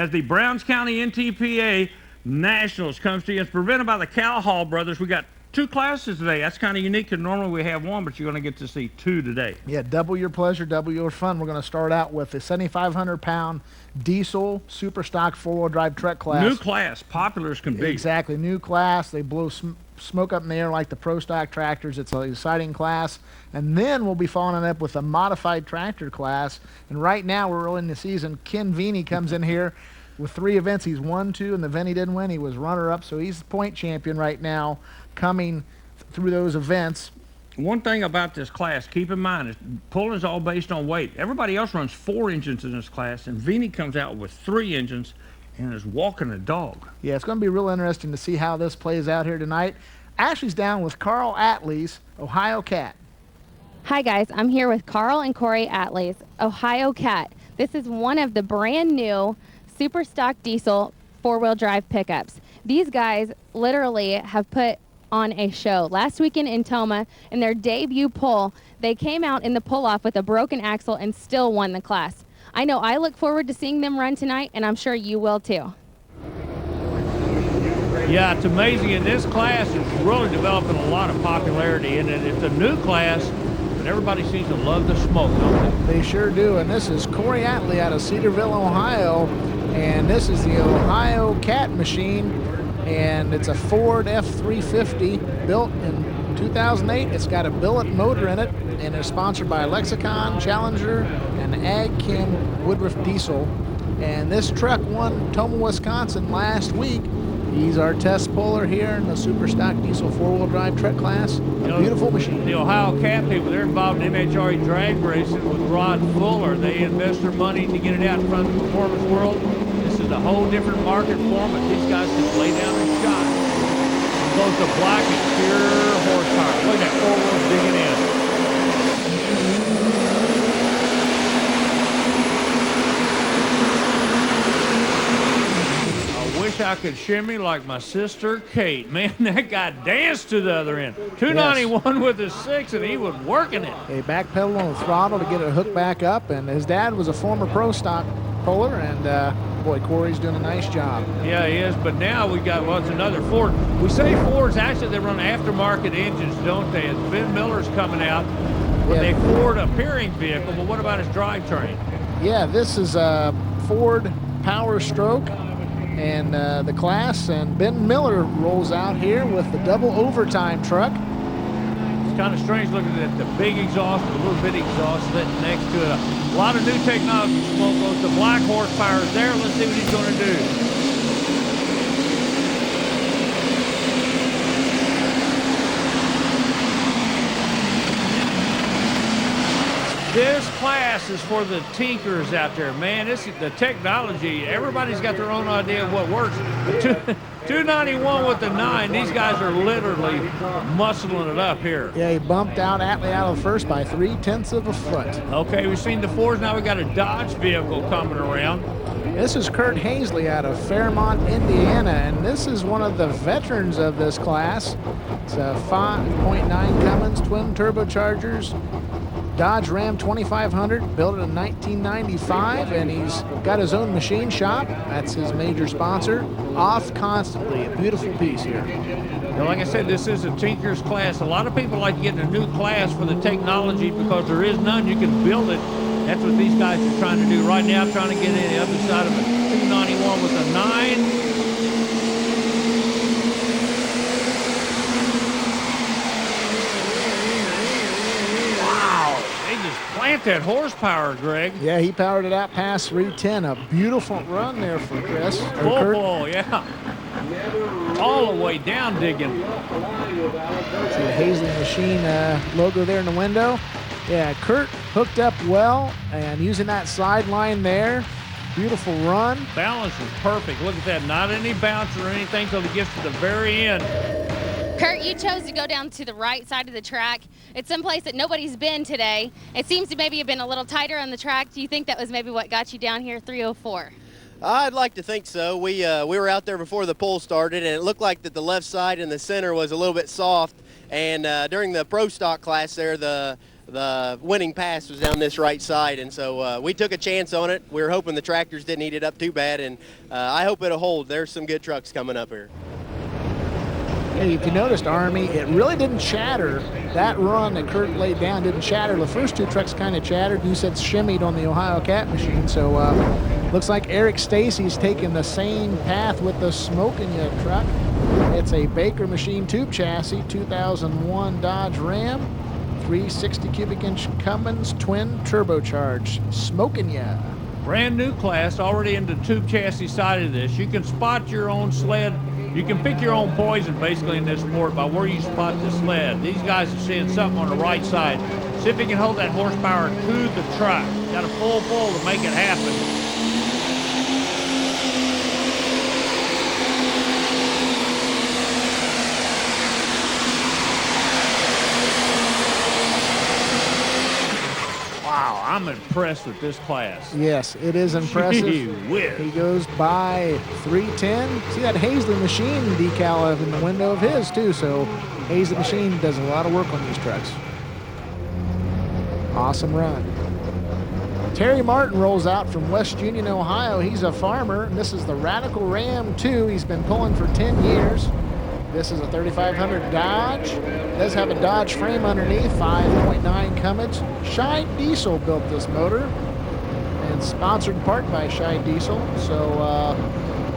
as the Browns County NTPA Nationals comes to you. It's presented by the Cowhall Brothers. We got 2 classes today. That's kind of unique because normally we have 1, but you're going to get to see 2 today. Yeah, double your pleasure, double your fun. We're going to start out with the 7,500-pound diesel super stock 4-wheel drive truck class. New class, popular as can be. Exactly, new class. They blow smoke up in the air like the pro stock tractors. It's an exciting class. And then we'll be following it up with a modified tractor class. And right now we're early in the season. Ken Veeney comes in here with 3 events. He's won 2, and the event he didn't win, he was runner-up. So he's the point champion right now coming through those events. One thing about this class, keep in mind, is pulling is all based on weight. Everybody else runs 4 engines in this class, and Veeney comes out with 3 engines and is walking a dog. Yeah, it's going to be real interesting to see how this plays out here tonight. Ashley's down with Carl Atlees, Ohio Cat. Hi guys, I'm here with Carl and Corey Atlees, Ohio Cat. This is one of the brand new super stock diesel 4-wheel drive pickups. These guys literally have put on a show. Last weekend in Toma, in their debut pull, they came out in the pull-off with a broken axle and still won the class. I know I look forward to seeing them run tonight, and I'm sure you will too. Yeah, it's amazing. In this class, it's really developing a lot of popularity, and it's a new class, but everybody seems to love the smoke, don't they? They sure do, and this is Corey Atlee out of Cedarville, Ohio, and this is the Ohio Cat machine, and it's a Ford F350 built in 2008. It's got a billet motor in it, and it's sponsored by Lexicon, Challenger, and Ag Chem Woodruff Diesel. And this truck won Toma, Wisconsin last week. He's our test puller here in the super stock diesel 4-wheel drive truck class. Beautiful machine. The Ohio Cat people, they're involved in MHRE drag racing with Rod Fuller. They invest their money to get it out in front of the performance world. This is a whole different market for them, but these guys just lay down and shine. Both the black and pure horsepower. Look at that 4 wheels digging in. I could shimmy like my sister Kate. Man, that guy danced to the other end. 291 yes. With his 6, and he was working it. He backpedaled on the throttle to get it hooked back up, and his dad was a former pro stock puller, and boy, Corey's doing a nice job. Yeah, he is, but now we got, well, it's another Ford. We say Fords, actually, they run aftermarket engines, don't they? As Ben Miller's coming out with a Ford appearing vehicle, but what about his drivetrain? Yeah, this is a Ford Power Stroke and the class, and Ben Miller rolls out here with the double overtime truck. It's kind of strange looking at the big exhaust, the little bitty exhaust sitting next to it. A lot of new technology. Smoke goes. The black horsepower is there. Let's see what he's going to do. This class is for the tinkers out there, man. This is the technology. Everybody's got their own idea of what works. 291 with the 9. These guys are literally muscling it up here. Yeah, he bumped out Atlee out of the first by 0.3 of a foot. Okay, we've seen the Fords. Now we got a Dodge vehicle coming around. This is Kurt Hazley out of Fairmont, Indiana, and this is one of the veterans of this class. It's a 5.9 Cummins twin turbochargers. Dodge Ram 2500, built in 1995, and he's got his own machine shop. That's his major sponsor. Off constantly, a beautiful piece here. Now, like I said, this is a tinker's class. A lot of people like to get in a new class for the technology because there is none. You can build it. That's what these guys are trying to do right now, trying to get in the other side of a 291 with a 9. Plant that horsepower, Greg. Yeah, he powered it out past 310. A beautiful run there for Chris. Full, yeah. All the way down digging. See the Hazley machine logo there in the window. Yeah, Kurt hooked up well and using that sideline there. Beautiful run. Balance is perfect. Look at that. Not any bounce or anything until he gets to the very end. Kurt, you chose to go down to the right side of the track. It's someplace that nobody's been today. It seems to maybe have been a little tighter on the track. Do you think that was maybe what got you down here 304? I'd like to think so. We were out there before the pull started, and it looked like that the left side and the center was a little bit soft. And during the pro stock class there, the the winning pass was down this right side, and so we took a chance on it. We were hoping the tractors didn't eat it up too bad, and I hope it'll hold. There's some good trucks coming up here. Hey, if you noticed, Army, it really didn't chatter. That run that Kurt laid down didn't chatter. The first two trucks kind of chattered. You said shimmied on the Ohio Cat machine. So looks like Eric Stacy's taking the same path with the Smoking Ya truck. It's a Baker machine tube chassis, 2001 Dodge Ram, 360 cubic inch Cummins twin turbocharged. Smoking Ya. Brand new class, already in the tube chassis side of this. You can spot your own sled. You can pick your own poison basically in this sport by where you spot the sled. These guys are seeing something on the right side. See if you can hold that horsepower to the truck. Got a full to make it happen. Wow, I'm impressed with this class. Yes, it is impressive. Gee whiz. He goes by 310. See that Hazley machine decal in the window of his too. So Hazley machine does a lot of work on these trucks. Awesome run. Terry Martin rolls out from West Union, Ohio. He's a farmer, and this is the Radical Ram 2. He's been pulling for 10 years. This is a 3500 Dodge. It does have a Dodge frame underneath, 5.9 Cummins. Shy Diesel built this motor, and sponsored in part by Shy Diesel. So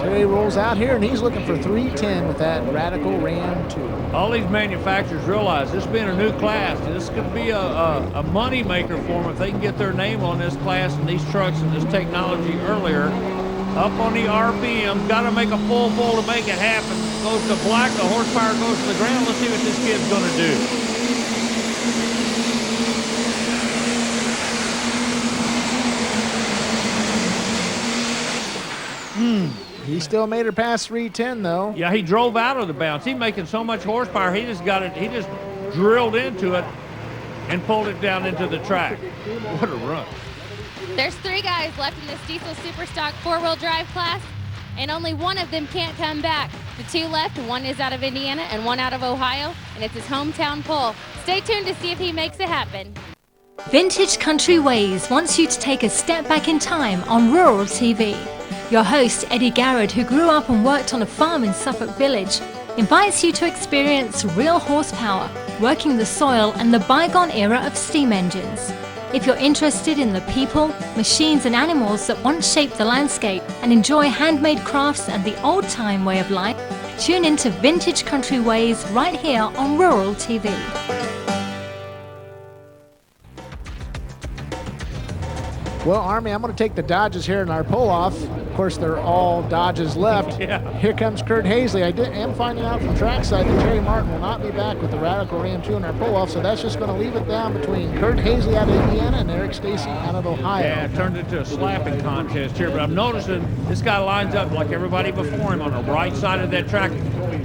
Terry rolls out here, and he's looking for 310 with that Radical Ram 2. All these manufacturers realize this being a new class, this could be a money maker for them if they can get their name on this class and these trucks and this technology earlier. Up on the RPM, got to make a full to make it happen. Goes to black, the horsepower goes to the ground. Let's see what this kid's going to do. He still made her past 310 though. Yeah, he drove out of the bounce. He's making so much horsepower, he just got it, he just drilled into it and pulled it down into the track. What a run. There's 3 guys left in this diesel super stock 4-wheel drive class, and only one of them can't come back. The 2 left, one is out of Indiana and one out of Ohio, and it's his hometown pull. Stay tuned to see if he makes it happen. Vintage Country Ways wants you to take a step back in time on Rural TV. Your host, Eddie Garrett, who grew up and worked on a farm in Suffolk Village, invites you to experience real horsepower, working the soil and the bygone era of steam engines. If you're interested in the people, machines and animals that once shaped the landscape and enjoy handmade crafts and the old-time way of life, tune into Vintage Country Ways right here on Rural TV. Well, Army, I'm going to take the Dodges here in our pull-off. Of course, they're all Dodges left. Yeah. Here comes Kurt Hazley. I am finding out from trackside that Terry Martin will not be back with the Radical Ram 2 in our pull-off, so that's just going to leave it down between Kurt Hazley out of Indiana and Eric Stacy out of Ohio. Yeah, it turned into a slapping contest here, but I'm noticing this guy lines up like everybody before him on the right side of that track.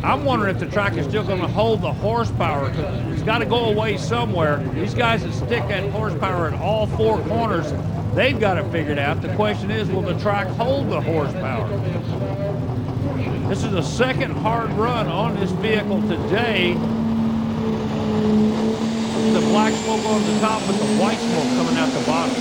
I'm wondering if the track is still going to hold the horsepower, because it's got to go away somewhere. These guys that stick that horsepower at all 4 corners, they've got it figured out. The question is, will the track hold the horsepower? This is the second hard run on this vehicle today. The black smoke on the top with the white smoke coming out the bottom.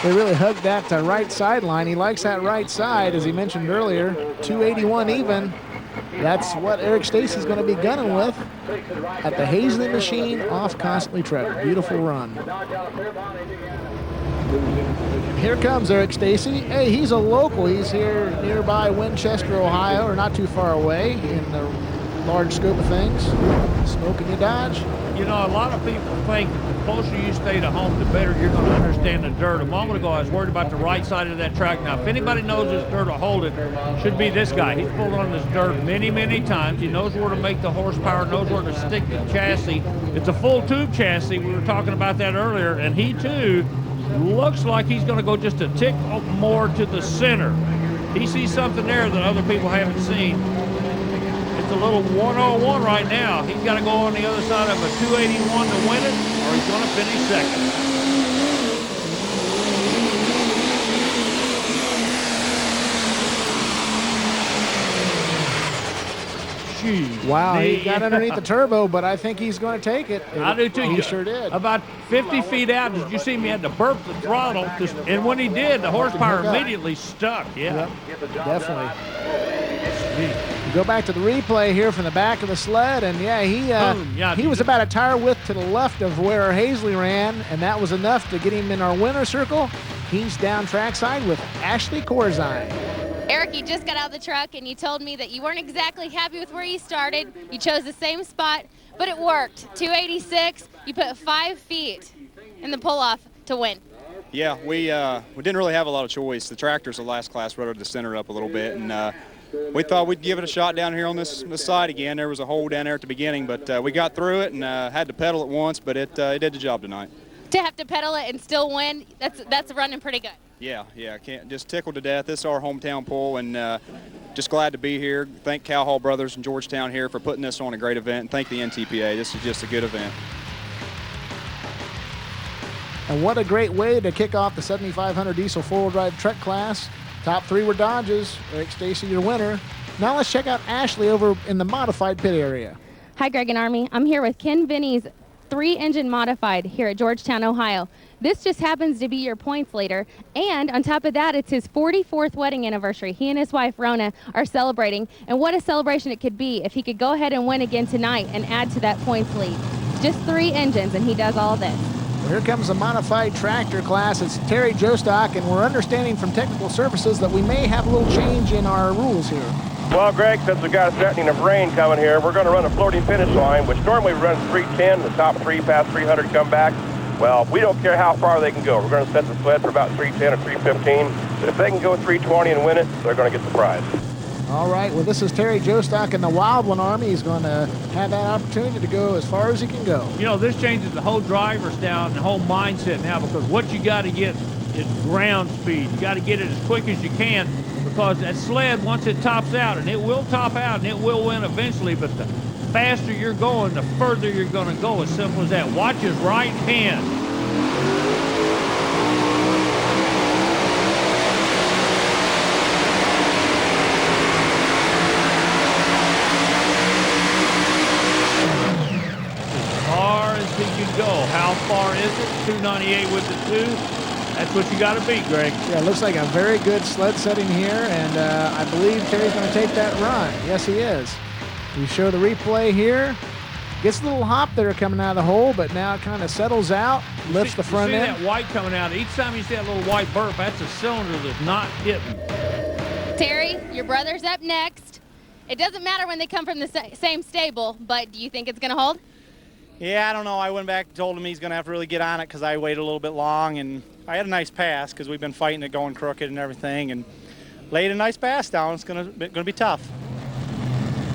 They really hugged that right sideline. He likes that right side, as he mentioned earlier. 281 even. That's what Eric Stacy's going to be gunning with at the Hazley machine off Constantly Truck. Beautiful run. Here comes Eric Stacy. Hey, he's a local. He's here nearby Winchester, Ohio, or not too far away in the large scope of things. Smoking Ya Dodge. You know, a lot of people think the closer you stay to home, the better you're going to understand the dirt. A moment ago, I was worried about the right side of that track. Now, if anybody knows this dirt to hold it, should be this guy. He's pulled on this dirt many, many times. He knows where to make the horsepower, knows where to stick the chassis. It's a full tube chassis. We were talking about that earlier, and he, too, looks like he's going to go just a tick more to the center. He sees something there that other people haven't seen. It's a little 101 right now. He's got to go on the other side of a 281 to win it, or he's going to finish second. Wow, he got underneath the turbo, but I think he's going to take it. I do too. He sure did. About 50 feet out, did you see me had to burp the throttle? And when he did, the horsepower immediately stuck. Yeah. Yep, definitely. You go back to the replay here from the back of the sled, and he was about a tire width to the left of where Hazley ran, and that was enough to get him in our winner circle. He's down trackside with Ashley Corzine. Eric, you just got out of the truck and you told me that you weren't exactly happy with where you started. You chose the same spot, but it worked. 286, you put 5 feet in the pull-off to win. Yeah, we didn't really have a lot of choice. The tractors of last class rotated the center up a little bit, and we thought we'd give it a shot down here on this side again. There was a hole down there at the beginning, but we got through it and had to pedal it once, but it did the job tonight. To have to pedal it and still win, that's running pretty good. Yeah, can't just tickled to death. This is our hometown pull, and just glad to be here. Thank Cal Hall Brothers and Georgetown here for putting this on a great event, and thank the NTPA. This is just a good event. And what a great way to kick off the 7500 diesel four-wheel drive truck class. Top 3 were Dodges. Eric Stacy, your winner. Now let's check out Ashley over in the modified pit area. Hi, Greg and Army. I'm here with Ken Vinny's 3-engine modified here at Georgetown, Ohio. This just happens to be your points leader, and on top of that, it's his 44th wedding anniversary. He and his wife, Rona, are celebrating, and what a celebration it could be if he could go ahead and win again tonight and add to that points lead. Just 3 engines, and he does all this. Well, here comes the modified tractor class. It's Terry Jostock, and we're understanding from technical services that we may have a little change in our rules here. Well, Greg, since we've got a threatening of rain coming here, we're going to run a floating finish line, which normally runs 310. The top 3 past 300 come back. Well, we don't care how far they can go. We're going to set the sled for about 310 or 315. But if they can go 320 and win it, they're going to get the prize. All right, well, this is Terry Jostock in the Wild One Army. He's going to have that opportunity to go as far as he can go. You know, this changes the whole driver's down and the whole mindset now, because what you got to get is ground speed. You got to get it as quick as you can, because that sled, once it tops out, and it will top out and it will win eventually, but the faster you're going, the further you're going to go. As simple as that. Watch his right hand. As far as he can go. How far is it? 298 with the 2. That's what you got to beat, Greg. Yeah, it looks like a very good sled setting here, and I believe Terry's going to take that run. Yes, he is. We show the replay here. Gets a little hop there coming out of the hole, but now it kind of settles out, lifts the front end. You see that white coming out. Each time you see that little white burp, that's a cylinder that's not hitting. Terry, your brother's up next. It doesn't matter when they come from the same stable, but do you think it's going to hold? Yeah, I don't know. I went back and told him he's going to have to really get on it because I waited a little bit long, and I had a nice pass because we've been fighting it going crooked and everything, and laid a nice pass down. It's going to be tough.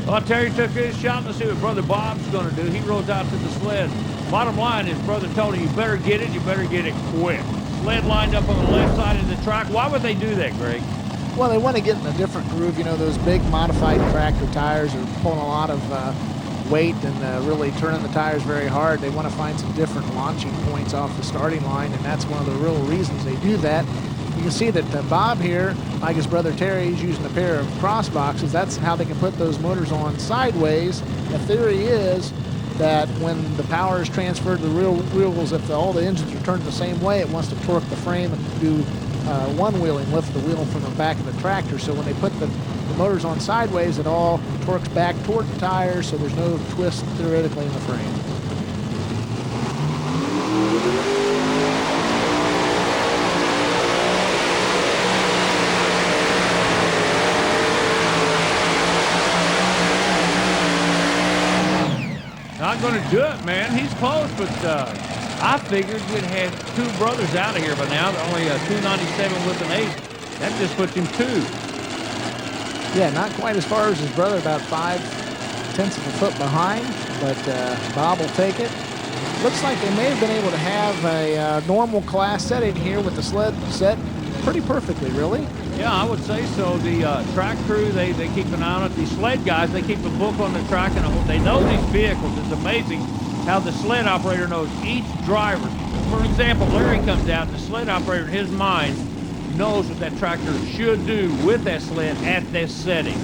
Well, Terry took his shot. Let's see what Brother Bob's going to do. He rolls out to the sled. Bottom line, his brother told him, you better get it quick. Sled lined up on the left side of the track. Why would they do that, Greg? Well, they want to get in a different groove. You know, those big modified tractor tires are pulling a lot of weight and really turning the tires very hard. They want to find some different launching points off the starting line, and that's one of the real reasons they do that. You can see that Bob here, like his brother Terry, is using a pair of cross boxes. That's how they can put those motors on sideways. The theory is that when the power is transferred to the real wheels, if all the engines are turned the same way, it wants to torque the frame and do one-wheeling, lift the wheel from the back of the tractor. So when they put the motors on sideways, it all torques back toward the tires, so there's no twist theoretically in the frame. Not going to do it, man. He's close, but I figured we'd had 2 brothers out of here by now. Only a 297 with an 8. That just puts him 2. Yeah, not quite as far as his brother, about 5/10 of a foot behind, but Bob will take it. Looks like they may have been able to have a normal class setting here with the sled set pretty perfectly, really. Yeah, I would say so. The track crew, they keep an eye on it. The sled guys, they keep a book on the track, and they know these vehicles. It's amazing how the sled operator knows each driver. For example, Larry comes out, the sled operator in his mind knows what that tractor should do with that sled at this setting.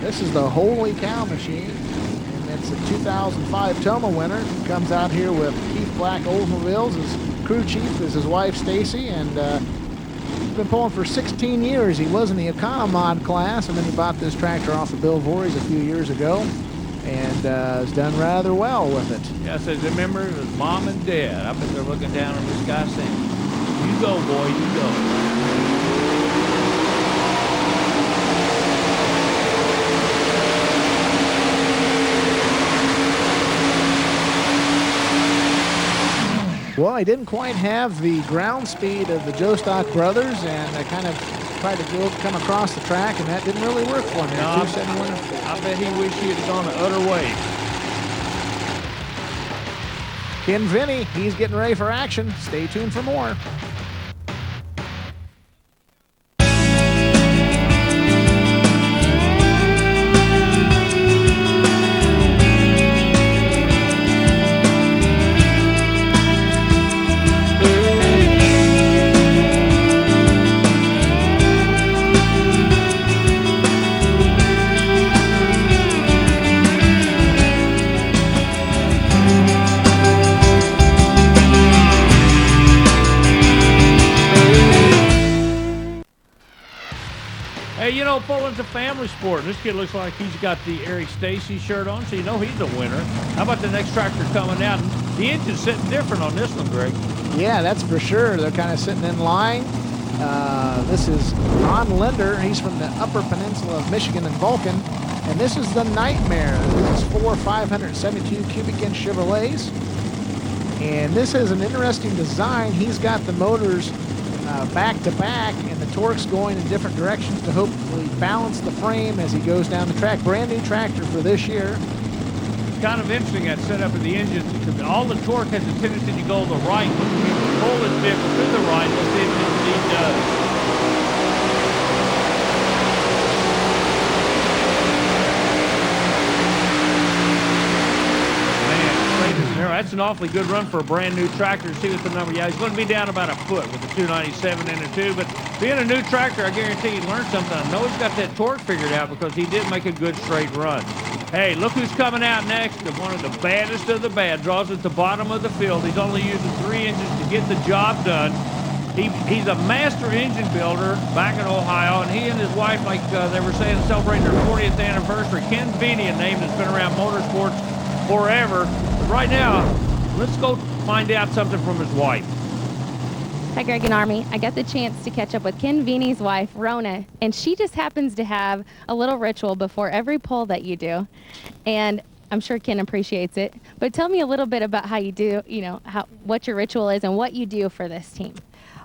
This is the Holy Cow machine. And it's a 2005 Toma winner. Comes out here with Keith Black Oldsmobiles. His crew chief is his wife, Stacy, and he's been pulling for 16 years. He was in the Economod class, and then he bought this tractor off of Bill Voorhees a few years ago, and has done rather well with it. Yes, I remember his mom and dad. I bet they're looking down on this guy saying, "You go, boy, you go." Well, I didn't quite have the ground speed of the Joe Stock brothers, and I kind of tried to come across the track, and that didn't really work for me. No, I bet he wished he had gone the other way. Ken Vinny, he's getting ready for action. Stay tuned for more. You know, pulling's a family sport. This kid looks like he's got the Eric Stacy shirt on, so you know he's a winner. How about the next tractor coming out? The engine's sitting different on this one, Greg. Yeah, that's for sure. They're kind of sitting in line. This is Ron Linder. He's from the Upper Peninsula of Michigan and Vulcan. And this is the Nightmare. This is 4 572 cubic inch Chevrolets. And this is an interesting design. He's got the motors back to back, and the torque's going in different directions to hopefully balance the frame as he goes down the track. Brand new tractor for this year. It's kind of interesting that setup of the engine, because all the torque has a tendency to go to the right, but when you pull this vehicle to the right, this engine indeed does. That's an awfully good run for a brand new tractor. See what the number. Yeah, he's going to be down about a foot with the 297 in it too. But being a new tractor, I guarantee he learned something. I know he's got that torque figured out because he did make a good straight run. Hey, look who's coming out next. One of the baddest of the bad. Draws at the bottom of the field. He's only using 3 engines to get the job done. He's a master engine builder back in Ohio, and he and his wife, like they were saying, celebrating their 40th anniversary. Ken Vinny, a name that's been around motorsports forever. But right now, let's go find out something from his wife. Hi, Greg and Army. I got the chance to catch up with Ken Vinny's wife, Rona, and she just happens to have a little ritual before every pull that you do. And I'm sure Ken appreciates it. But tell me a little bit about how you do, what your ritual is and what you do for this team.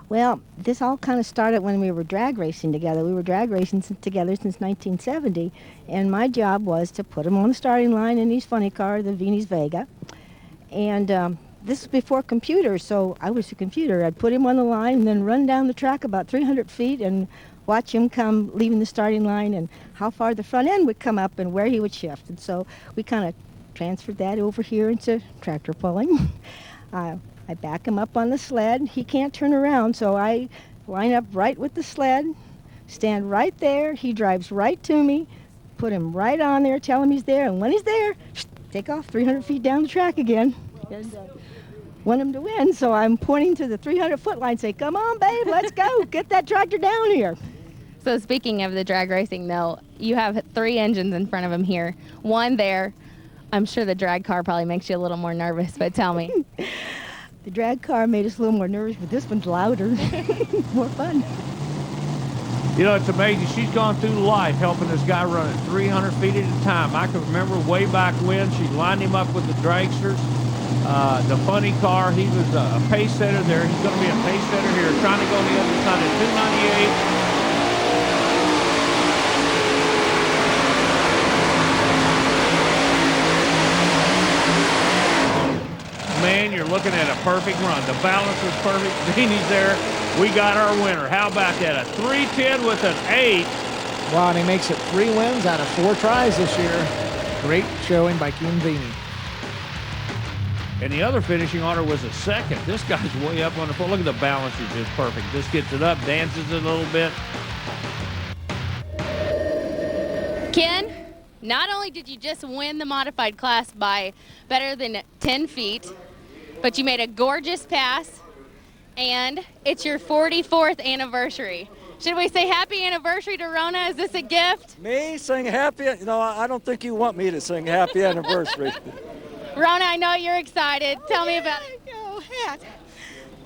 Well, this all kind of started when we were drag racing together. We were drag racing together since 1970, and my job was to put him on the starting line in his funny car, the Vinis Vega. And this was before computers, so I was a computer. I'd put him on the line and then run down the track about 300 feet and watch him come leaving the starting line and how far the front end would come up and where he would shift. And so we kind of transferred that over here into tractor pulling. I back him up on the sled. He can't turn around, so I line up right with the sled, stand right there. He drives right to me, put him right on there, tell him he's there, and when he's there, take off 300 feet down the track again. And want him to win, so I'm pointing to the 300-foot line, say, come on, babe, let's go. Get that tractor down here. So speaking of the drag racing, though, you have 3 engines in front of him here. One there. I'm sure the drag car probably makes you a little more nervous, but tell me. The drag car made us a little more nervous, but this one's louder. More fun. You know, it's amazing. She's gone through life helping this guy run at 300 feet at a time. I can remember way back when she lined him up with the dragsters, the funny car. He was a pace setter there. He's going to be a pace setter here, trying to go to the other side at 298. Man, you're looking at a perfect run. The balance was perfect. Vinny's there. We got our winner. How about that? A 310 with an 8. Wow, and he makes it 3 wins out of 4 tries this year. Great showing by Ken Vinny. And the other finishing order was a 2nd. This guy's way up on the floor. Look at the balance. It's just perfect. This gets it up, dances it a little bit. Ken, Not only did you just win the modified class by better than 10 feet, but you made a gorgeous pass, and it's your 44th anniversary. Should we say happy anniversary to Rona? Is this a gift? Me sing happy? No, I don't think you want me to sing happy anniversary. Rona, I know you're excited. Tell me about it. Oh, Hat.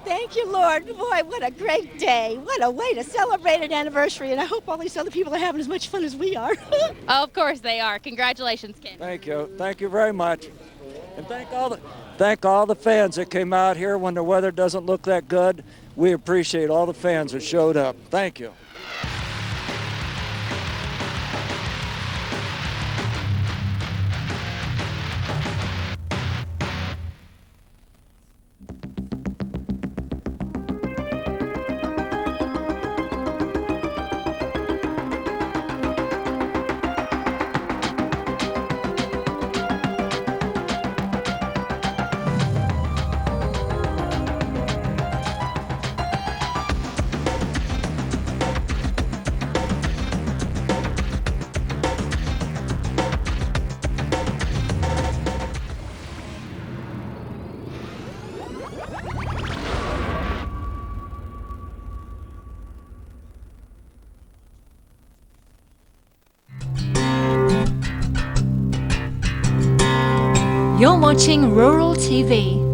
Thank you, Lord. Boy, what a great day. What a way to celebrate an anniversary. And I hope all these other people are having as much fun as we are. Oh, of course they are. Congratulations, Ken. Thank you. Thank you very much. And thank all the fans that came out here when the weather doesn't look that good. We appreciate all the fans that showed up. Thank you. You're watching Rural TV.